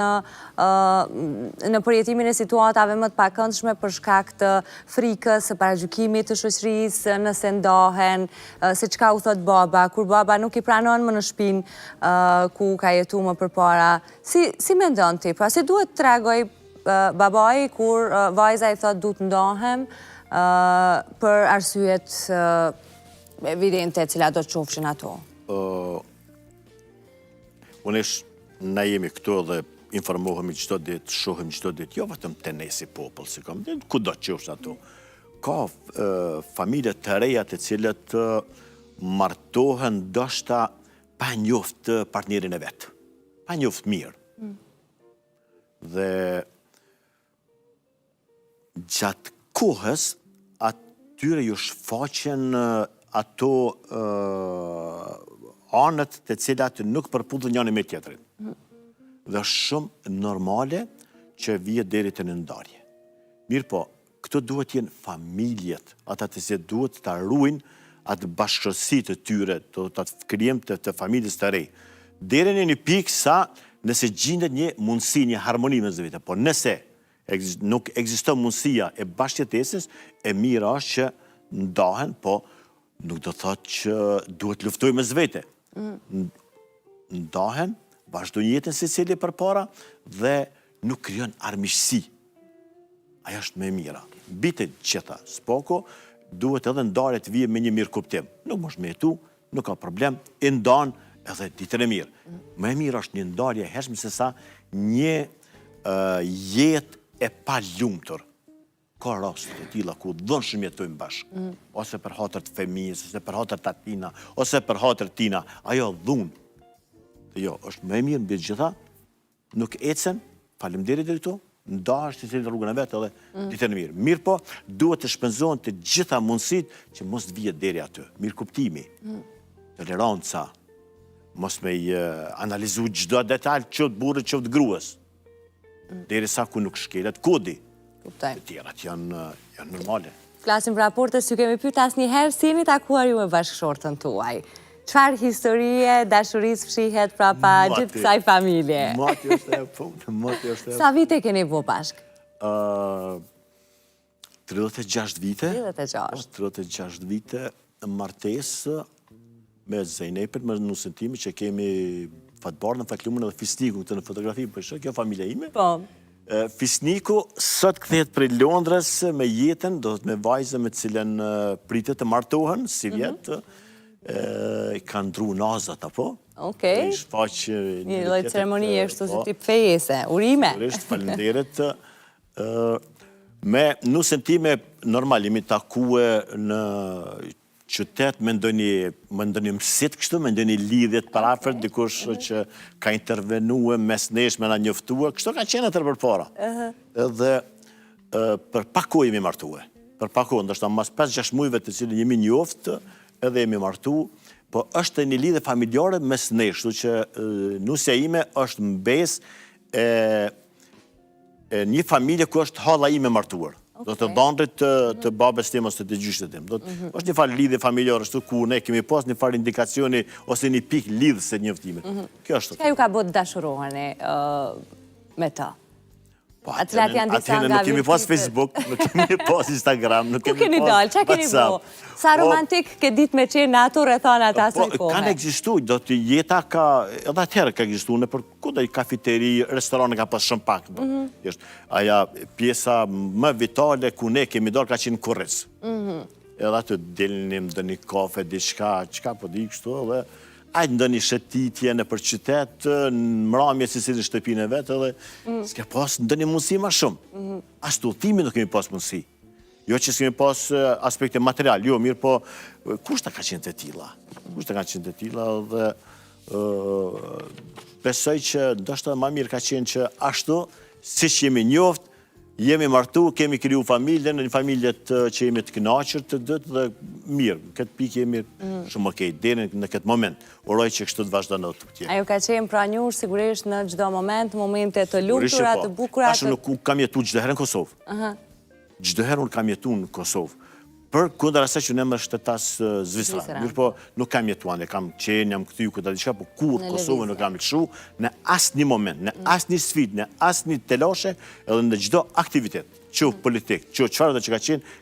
në përjetimin e situatave më të pakëndshme për shkak të frikës, së paragjykimit të shoqërisë, nëse ndahen, se çka u thot baba, kur baba nuk i pranon më në shtëpinë ku ka jetuar më përpara. Si mendon ti? Pra si duhet të reagoj babai kur vajza i thot duhet ndahem për arsyet evidente cilat do të qofshin ato? Na jemi këtu dhe informohemi çdo ditë, shohim çdo ditë, jo vetëm te ne si popull, si kom, kudo që është ato. Ka familje të reja të cilët martohen ndoshta pa njoft partnerin e vet, pa njoft mirë. Dhe gjatë kohës atyre ju shfaqen ato anët të cilat nuk përputhën njëri me tjetrin. Dhe shumë normale që vihet deri te ndarje. Mirë po, këto duhet jenë familjet, ata të se duhet të ruajnë atë bashkësi të tyre, të krijem të familjes të rej. Deri në një pikë sa nëse gjendet një mundësi, një harmoni mes vetë, po nëse nuk ekziston mundësia e bashkëjetesës, e mira është që ndahen, po nuk do thotë që duhet luftojmë mes vete. Ndahen, vazhdojnë jetën secili përpara dhe nuk krijon armiqësi. Ajo është më e mira. Bitet gjitha, s'poko, duhet edhe ndarje të vijë me një mirë kuptim. Nuk mos me jetu, nuk ka problem, e ndan edhe ditën e mirë. Më e mirë është një ndarje e hershme se sa një jetë e pa lumtur. Ka raste të tilla ku dhunshëm jetojmë bashkë, ose për hatër të fëmijës, ose për hatër të atina, ose për hatër tina, ajo dhunë. Jo, është më e mirë mbi gjitha, nuk ecen, faleminderit deri këtu, ndahesh të cilë rrugën e vetë edhe ditën e mirë. Mirë po, duhet të shpenzohen të gjitha mundësitë që mos të vihet deri aty. Mirë kuptimi, toleranca, mos me analizu çdo detaj, qoftë burrit, qoftë gruas. Derisa ku nuk shkelet kodi. Të tjerat janë normale. Flasim për raportet, si kemi pyet asnjëherë si jeni takuar ju me bashkëshortën tuaj. Çfarë historie, dashurisë fshihet prapa gjithë kësaj familje? Mati është e punë, mati është e punë. Sa vite keni bu bashkë? 36 vite. 36. 36 vite martesë me Zejnepet, me nusën time që kemi fatbardhën, fatlumën edhe fisnikun këtë në fotografi, për shë, kjo familja ime. Po. Fisniku sot kthehet prej Londrës me jetën, do të me vajzën me cilën pritet të martohen, si vjetë, i kanë ndru nazat, apo? Okej. Një lloj ceremonie kështu si tip fejese, urime. Faleminderit. Me nusën time normal jemi takue në qytet me ndonjë mësit kështu, me ndonjë lidhje të parafort, dikush që ka intervenue mes nesh me na njoftua, kështu ka qenë atë përpara. Edhe për pak kohë jemi martue. Për pak kohë, ndoshta mas 5-6 muajve të cilën jemi njoftë, edhe jemi martu, po është një lidhje familjare mes nesh, kështu që nusja ime është mbes një familje ku është halla ime martuar. Do të ndandrit të babes tim ose të gjyshtet tim. është një farë lidhje familjarë, është ku ne kemi pas një farë indikacioni ose një pik lidhës se njëftime. Kjo është. Çka ju ka bërë të dashuroheni me ta? Atëherë nuk kemi pas Facebook, nuk kemi pas Instagram, nuk kemi pas WhatsApp. Ku keni dalë, çka keni bërë? Sa romantik ke ditë me qenë në ato rrethana të asaj kohe? Kanë ekzistuar, do të jeta ka, edhe atëherë ka ekzistuar, nëpër kudo i kafeteri, restorane ka pas shumë pak. Aja pjesa më vitale ku ne kemi dalë ka qenë Korrec. Edhe aty delnim ndonjë kafe, diçka, çka po di kështu, edhe ajtë ndonjë shëtitje në për qytet, mramje si si shtëpinë e vetë, edhe s'ke pas ndonjë mundësi ma shumë. As të udhëtimi nuk kemi pas mundësi. Jo që s'kemi pas aspekte material, jo, mirë po, kushta ka qenë të tilla? Kushta ka qenë të tilla dhe besoj që ndoshta më mirë ka qenë që ashtu, siç jemi njoftë, jemi martu, kemi kriju familje, në një familje që jemi të kënaqur të dytë dhe mirë. Këtë pikë jemi shumë okej, deri në këtë moment. Uroj që kështu të vazhdojnë të tjerë. Ajo ka qenë pranjur sigurisht në çdo moment, momente të lumtura, të bukura. Tash nuk kam jetuar çdo herë në Kosovë. Çdo herë unë kam jetuar në Kosovë. për kundër asaj që ne më shtetas Zvicra. Zvicra. Mirë po, nuk kam jetuan, kam qenë, jam këthy këta diçka, po kur Kosovë nuk kam lëshu, në asë një moment, në asë një sfid, në asë një telashe, edhe në gjdo aktivitet, që politik, që qëfarë dhe që ka qenë,